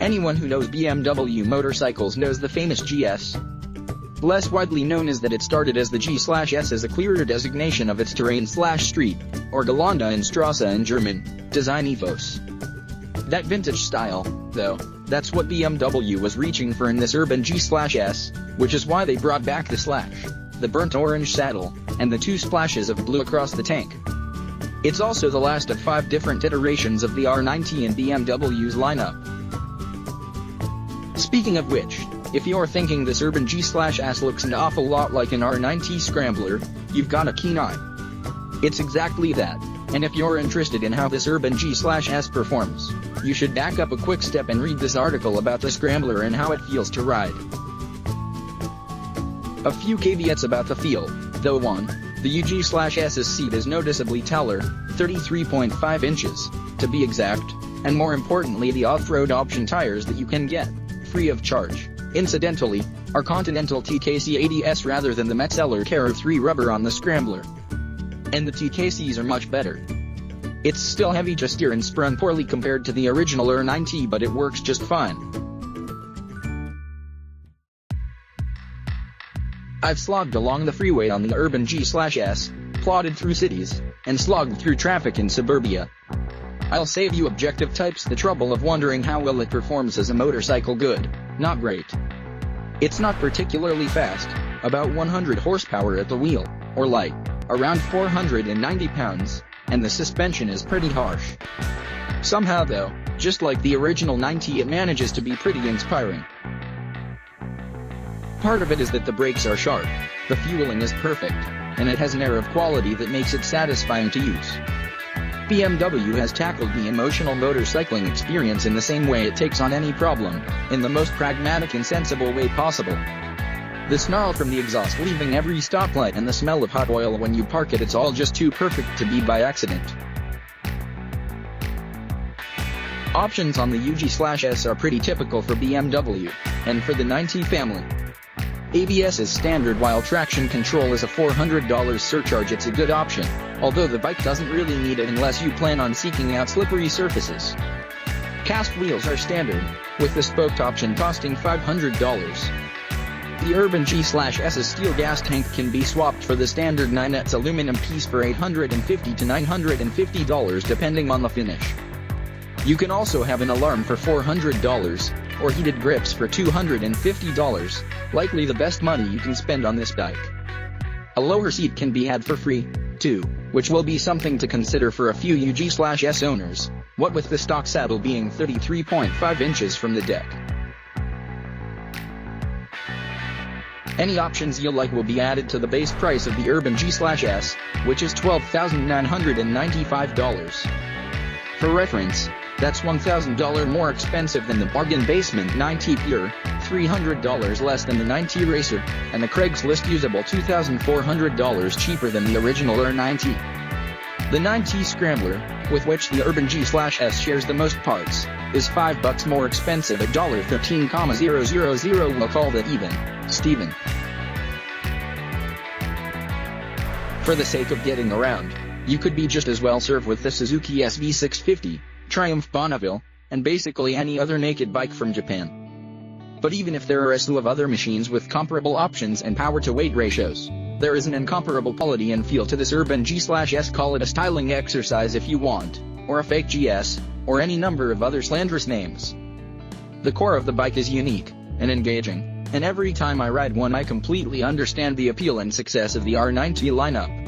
Anyone who knows BMW motorcycles knows the famous GS. Less widely known is that it started as the G/S as a clearer designation of its terrain/street, or Gelände in Strasse in German, design ethos. That vintage style, though, that's what BMW was reaching for in this urban G/S, which is why they brought back the slash, the burnt orange saddle, and the 2 splashes of blue across the tank. It's also the last of 5 different iterations of the R9T in BMW's lineup. Speaking of which, if you're thinking this urban G/S looks an awful lot like an R9T Scrambler, you've got a keen eye. It's exactly that, and if you're interested in how this urban G/S performs, you should back up a quick step and read this article about the Scrambler and how it feels to ride. A few caveats about the feel, though. 1. The G/S's seat is noticeably taller, 33.5 inches, to be exact, and more importantly the off-road option tires that you can get, free of charge, incidentally, are Continental TKC 80s rather than the Metzeler Karo 3 rubber on the Scrambler. And the TKCs are much better. It's still heavy to steer and spun poorly compared to the original R9T, but it works just fine. I've slogged along the freeway on the urban G/S, plodded through cities, and slogged through traffic in suburbia. I'll save you objective types the trouble of wondering how well it performs as a motorcycle. Good, not great. It's not particularly fast, about 100 horsepower at the wheel, or light, around 490 pounds, and the suspension is pretty harsh. Somehow though, just like the original nineT, it manages to be pretty inspiring. Part of it is that the brakes are sharp, the fueling is perfect, and it has an air of quality that makes it satisfying to use. BMW has tackled the emotional motorcycling experience in the same way it takes on any problem, in the most pragmatic and sensible way possible. The snarl from the exhaust leaving every stoplight and the smell of hot oil when you park it's all just too perfect to be by accident. Options on the G/S are pretty typical for BMW, and for the nineT family. ABS is standard while traction control is a $400 surcharge. It's a good option, although the bike doesn't really need it unless you plan on seeking out slippery surfaces. Cast wheels are standard, with the spoked option costing $500. The urban G/S's steel gas tank can be swapped for the standard nineT aluminum piece for $850 to $950 depending on the finish. You can also have an alarm for $400, or heated grips for $250, likely the best money you can spend on this bike. A lower seat can be had for free, too, which will be something to consider for a few G/S owners, what with the stock saddle being 33.5 inches from the deck. Any options you like will be added to the base price of the urban G/S, which is $12,995. For reference, that's $1,000 more expensive than the bargain basement nineT Pure, $300 less than the nineT Racer, and the Craigslist usable $2,400 cheaper than the original R9T. The nineT Scrambler, with which the urban G/S shares the most parts, is $5 more expensive at $13,000. We'll call that even, Steven. For the sake of getting around, you could be just as well served with the Suzuki SV650, Triumph Bonneville, and basically any other naked bike from Japan. But even if there are a slew of other machines with comparable options and power-to-weight ratios, there is an incomparable quality and feel to this urban G/S. Call it a styling exercise if you want, or a fake GS, or any number of other slanderous names. The core of the bike is unique and engaging, and every time I ride one I completely understand the appeal and success of the R9T lineup.